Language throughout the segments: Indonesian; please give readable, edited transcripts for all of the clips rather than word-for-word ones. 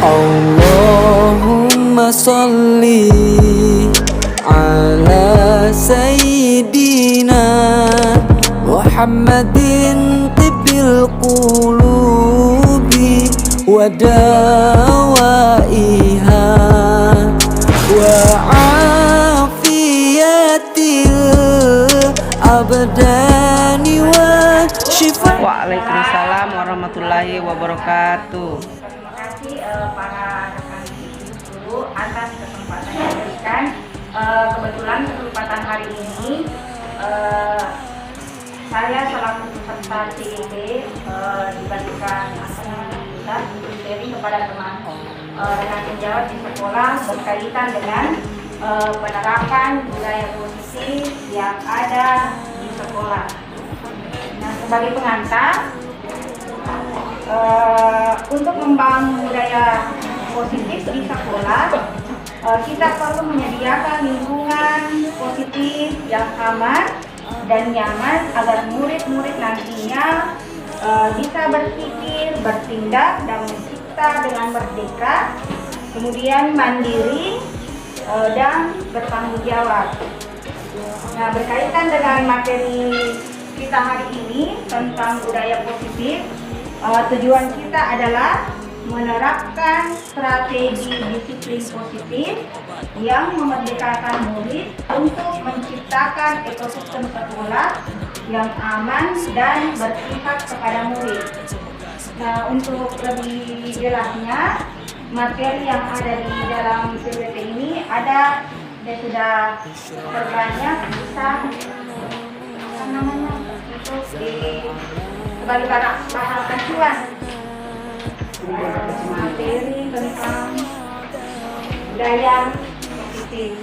Allahumma salli ala sayyidina Muhammadin tibbil qulubi wa dawaiha wa afiyatil abdani wa shifa. Waalaikumsalam warahmatullahi wabarakatuh. Terima kasih para rekan guru atas kesempatan yang diberikan. Kebetulan kesempatan hari ini saya selaku peserta CIP diberikan aktivitas untuk sharing kepada teman dengan menjawab di sekolah berkaitan dengan penerapan budaya positif yang ada di sekolah. Nah, sebagai pengantar, untuk membangun budaya positif di sekolah, kita perlu menyediakan lingkungan positif yang aman dan nyaman agar murid-murid nantinya bisa berpikir, bertindak, dan mencipta dengan merdeka, kemudian mandiri dan bertanggung jawab. Nah, berkaitan dengan materi kita hari ini tentang budaya positif, tujuan kita adalah menerapkan strategi disiplin positif yang memerdekakan murid untuk menciptakan ekosistem sekolah yang aman dan berpihak kepada murid. Nah, untuk lebih jelasnya, materi yang ada di dalam PPT ini ada dan sudah terbanyak, bisa untuk sebagai bahan acuan materi tentang budaya positif.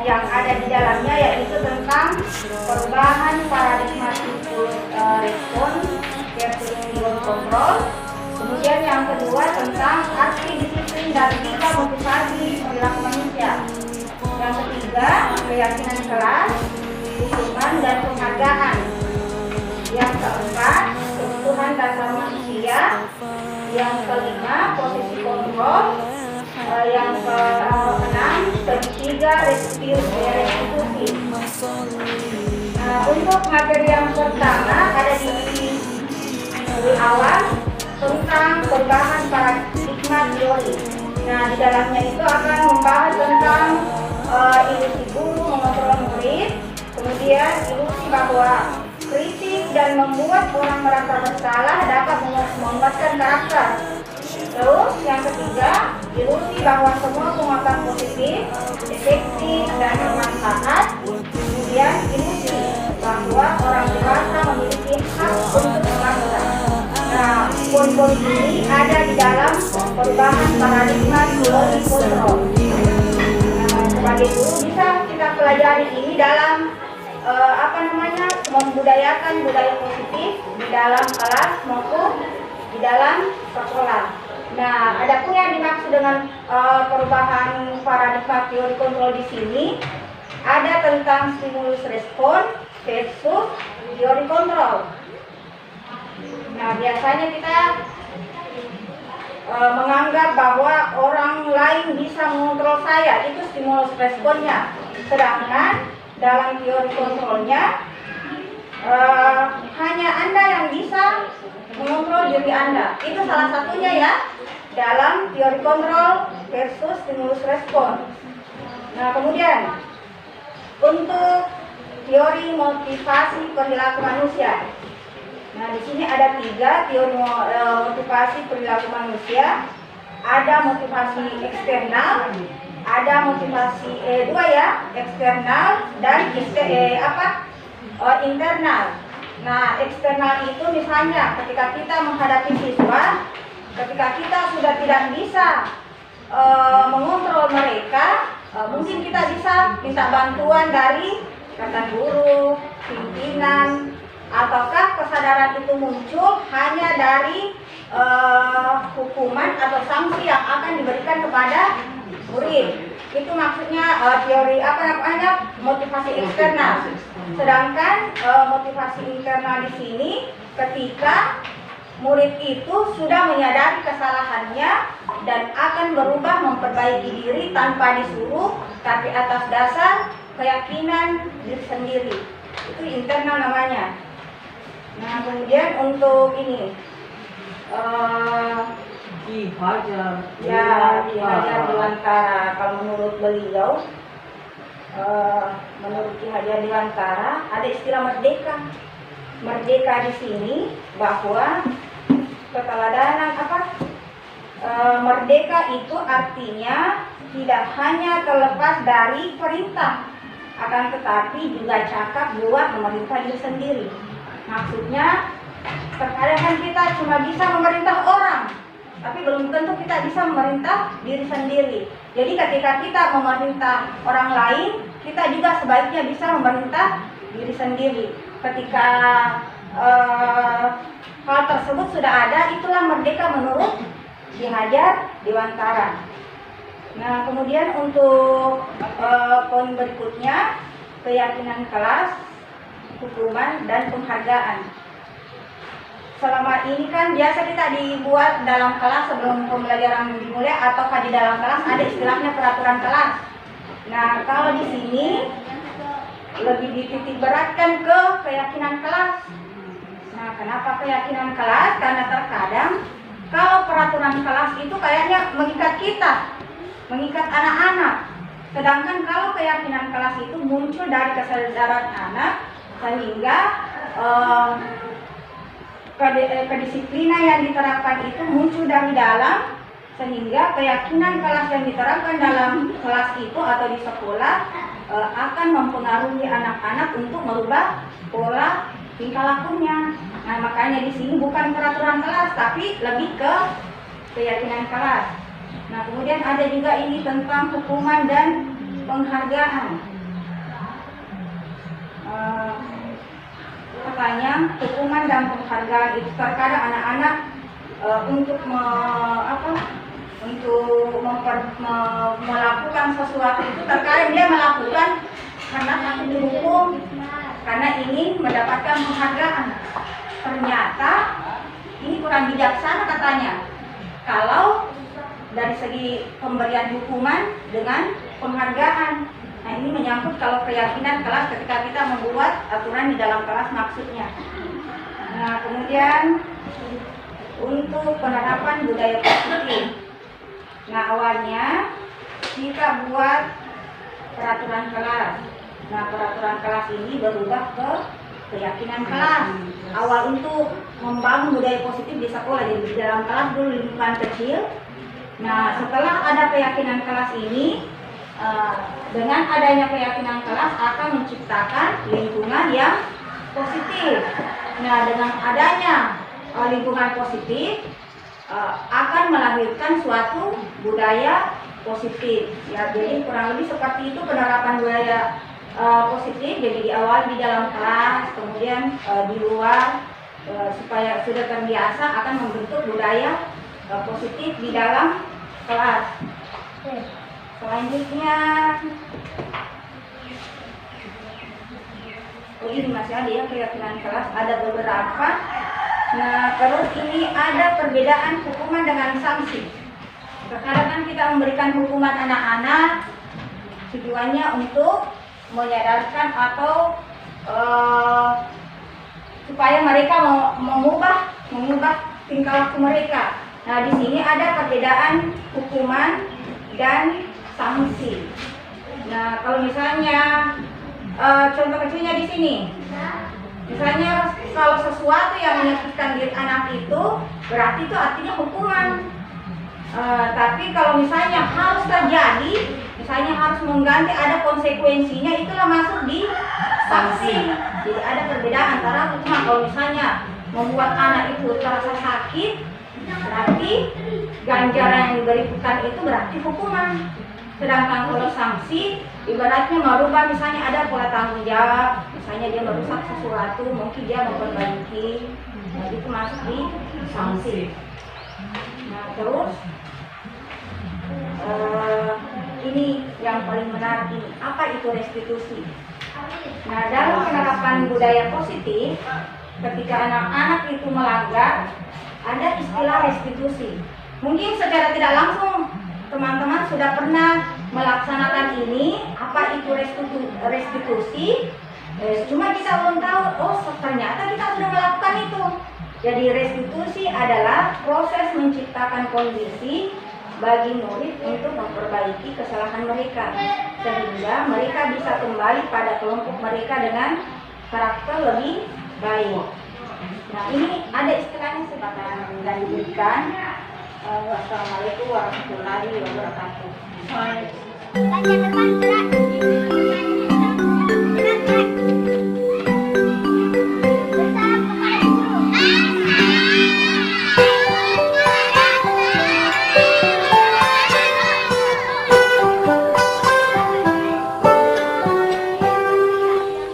Yang ada di dalamnya yaitu tentang perubahan paradigma respon versus kontrol. Kemudian yang kedua tentang arti disiplin dan tiga motivasi perilaku manusia. Yang ketiga keyakinan kelas, hukuman dan penghargaan. Yang keempat kebutuhan dasar manusia. Yang kelima posisi kontrol. Yang keenam ketiga restitusi. Nah, untuk materi yang pertama ada di awal tentang perubahan paradigma teori. Nah, di dalamnya itu akan membahas tentang ilusi guru mengontrol murid, kemudian ilusi bahwa kritik dan membuat orang merasa bersalah dapat menguatkan karakter. Terus yang ketiga, ilusi bahwa semua penguatan positif, efektif dan bermanfaat. Kemudian ilusi bahwa orang dewasa memiliki hak untuk memaksa. Nah, poin-poin ini ada di dalam perubahan paradigma teori kontrol. Nah, sebagai guru bisa kita pelajari ini dalam membudayakan budaya positif di dalam kelas maupun di dalam sekolah. Nah, adapun yang dimaksud dengan perubahan paradigma teori kontrol di sini ada tentang stimulus respon versus teori kontrol. Nah, biasanya kita menganggap bahwa orang lain bisa mengontrol saya, itu stimulus responnya. Sedangkan dalam teori kontrolnya hanya Anda yang bisa mengontrol diri Anda. Itu salah satunya ya dalam teori kontrol versus stimulus respon. Nah, kemudian untuk teori motivasi perilaku manusia. Nah, di sini ada tiga teori motivasi perilaku manusia. Ada motivasi eksternal, ada motivasi dua ya, eksternal dan internal. Nah, eksternal itu misalnya ketika kita menghadapi siswa, ketika kita sudah tidak bisa mengontrol mereka, mungkin kita bisa minta bantuan dari ikatan guru, pimpinan, ataukah kesadaran itu muncul hanya dari hukuman atau sanksi yang akan diberikan kepada murid. Itu maksudnya teori motivasi eksternal. Sedangkan motivasi internal di sini ketika murid itu sudah menyadari kesalahannya dan akan berubah memperbaiki diri tanpa disuruh, tapi atas dasar keyakinan diri sendiri. Itu internal namanya. Nah, kemudian untuk ini Ki Hajar Ki Hajar Dewantara. Kalau menurut beliau, menurut Ki Hajar Dewantara ada istilah merdeka. Merdeka di sini bahwa keteladanan merdeka itu artinya tidak hanya terlepas dari perintah, akan tetapi juga cakap buat memerintah diri sendiri. Maksudnya terkadang kan kita cuma bisa memerintah orang, tapi belum tentu kita bisa memerintah diri sendiri. Jadi ketika kita memerintah orang lain, kita juga sebaiknya bisa memerintah diri sendiri. Ketika hal tersebut sudah ada, itulah merdeka menurut Ki Hajar Dewantara. Nah, kemudian untuk poin berikutnya, keyakinan kelas, hukuman, dan penghargaan. Selama ini kan biasa kita dibuat dalam kelas sebelum pembelajaran dimulai atau di dalam kelas ada istilahnya peraturan kelas. Nah, kalau di sini lebih dititik beratkan ke keyakinan kelas. Nah, kenapa keyakinan kelas? Karena terkadang kalau peraturan kelas itu kayaknya mengikat kita, mengikat anak-anak. Sedangkan kalau keyakinan kelas itu muncul dari kesadaran anak, sehingga kedisiplinan yang diterapkan itu muncul dari dalam, sehingga keyakinan kelas yang diterapkan dalam kelas itu atau di sekolah akan mempengaruhi anak-anak untuk merubah pola tingkah lakunya. Nah, makanya di sini bukan peraturan kelas, tapi lebih ke keyakinan kelas. Nah, kemudian ada juga ini tentang hukuman dan penghargaan. Katanya hukuman dan penghargaan itu terkadang anak-anak untuk melakukan sesuatu itu terkadang dia melakukan karena takut dihukum, karena ingin mendapatkan penghargaan. Ternyata ini kurang bijaksana katanya kalau dari segi pemberian hukuman dengan penghargaan. Nah, ini menyangkut kalau keyakinan kelas ketika kita membuat aturan di dalam kelas maksudnya. Nah, kemudian untuk penerapan budaya positif. Nah, awalnya kita buat peraturan kelas. Nah, peraturan kelas ini berubah ke keyakinan kelas. Awal untuk membangun budaya positif di sekolah, jadi di dalam kelas dulu lingkungan kecil. Nah, setelah ada keyakinan kelas ini, dengan adanya keyakinan kelas akan menciptakan lingkungan yang positif. Nah, dengan adanya lingkungan positif akan melahirkan suatu budaya positif. Ya, jadi kurang lebih seperti itu penerapan budaya positif. Jadi di awal di dalam kelas, kemudian di luar, supaya sudah terbiasa akan membentuk budaya positif di dalam kelas. Selanjutnya, ini masih ada ya keyakinan kelas, ada beberapa. Nah, terus ini ada perbedaan hukuman dengan sanksi. Terkadang kan kita memberikan hukuman anak-anak tujuannya untuk menyadarkan atau supaya mereka mengubah tingkah laku mereka. Nah, di sini ada perbedaan hukuman dan sanksi. Nah, kalau misalnya contoh kecilnya di sini, misalnya kalau sesuatu yang menyakitkan diri anak itu, berarti itu artinya hukuman. Tapi kalau misalnya harus terjadi, misalnya harus mengganti, ada konsekuensinya, itulah masuk di sanksi. Jadi ada perbedaan antara hukuman. Kalau misalnya membuat anak itu terasa sakit, berarti ganjaran yang diberikan itu berarti hukuman. Sedangkan kalau sanksi, ibaratnya merubah, misalnya ada pola tanggung jawab, misalnya dia merusak sesuatu, mungkin dia memperbaiki, nah, itu masuk di sanksi. Nah, terus ini yang paling menarik ini, apa itu restitusi? Nah, dalam penerapan budaya positif, ketika anak-anak itu melanggar, ada istilah restitusi. Mungkin secara tidak langsung teman-teman sudah pernah melaksanakan ini, apa itu restitusi. Cuma kita belum tahu, oh ternyata kita sudah melakukan itu. Jadi restitusi adalah proses menciptakan kondisi bagi murid untuk memperbaiki kesalahan mereka, sehingga mereka bisa kembali pada kelompok mereka dengan karakter lebih baik. Nah, ini ada istilahnya silakan dilanjutkan. Wassalamualaikum warahmatullahi wabarakatuh.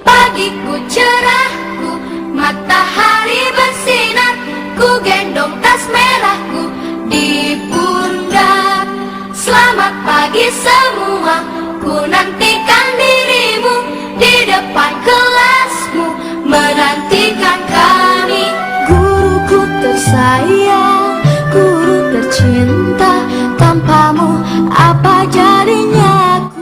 Pagiku cerahku, matahari bersinar, ku gendong tas merahku di pundak. Selamat pagi semua, ku nantikan dirimu di depan kelasmu, menantikan kami. Guruku tersayang, guru tercinta, tanpamu apa jadinya aku?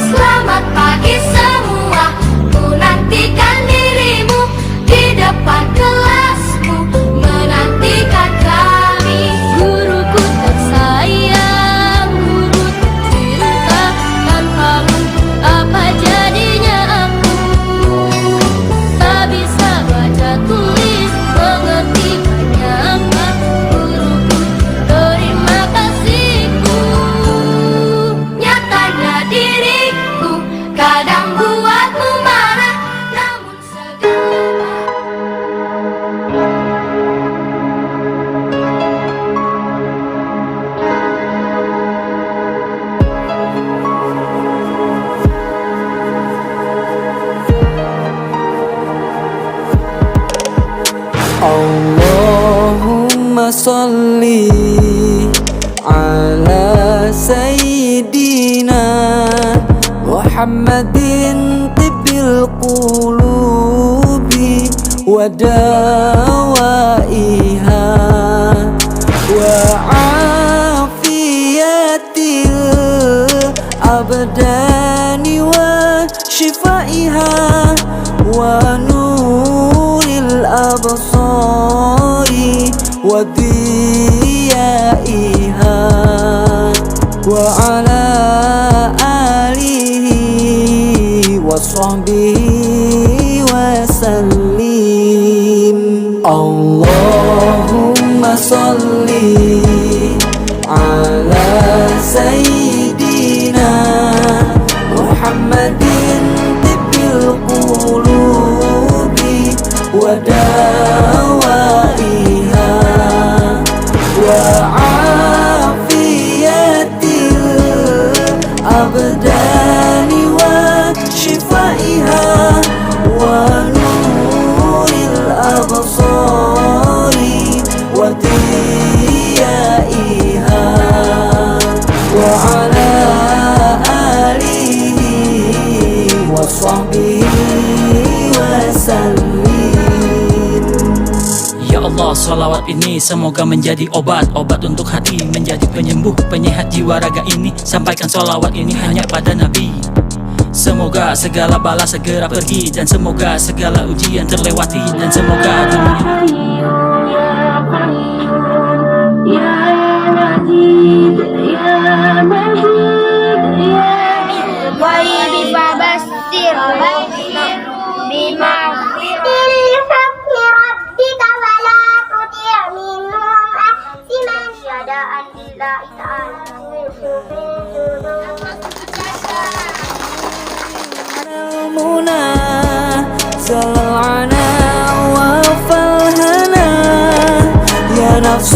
Selamat pagi semua, ku nantikan dirimu di depan kelasmu, menantikan kami. Guruku tersayang, guru tercinta, tanpamu apa jadinya aku? Tak bisa baca tulis, mengerti banyak, guruku terima kasihku. Nyatanya diriku kadang buatmu marah, namun segala Allahumma salli ala sayyidina Muhammadin tibbil qulubi wa dawaiha wa afiyatil abdani wa shifaiha wa nuril absari wa diyaiha wa ala alihi wa sahbihi wa sallim. Allahumma salli ala sayyidina Muhammadin tibbil qulubi wa dawaiha wa afiyatil abdani wa shifaiha wa nuril absari wa diyaiha wa ala alihi wa sahbihi wa sallim. Ya Allah, salawat ini semoga menjadi obat untuk hati, menjadi penyembuh, penyehat jiwa raga ini. Sampaikan salawat ini hanya pada Nabi. Semoga segala bala segera pergi, dan semoga segala ujian terlewati, dan semoga dunia زال العنا وفى الهنا يا نفس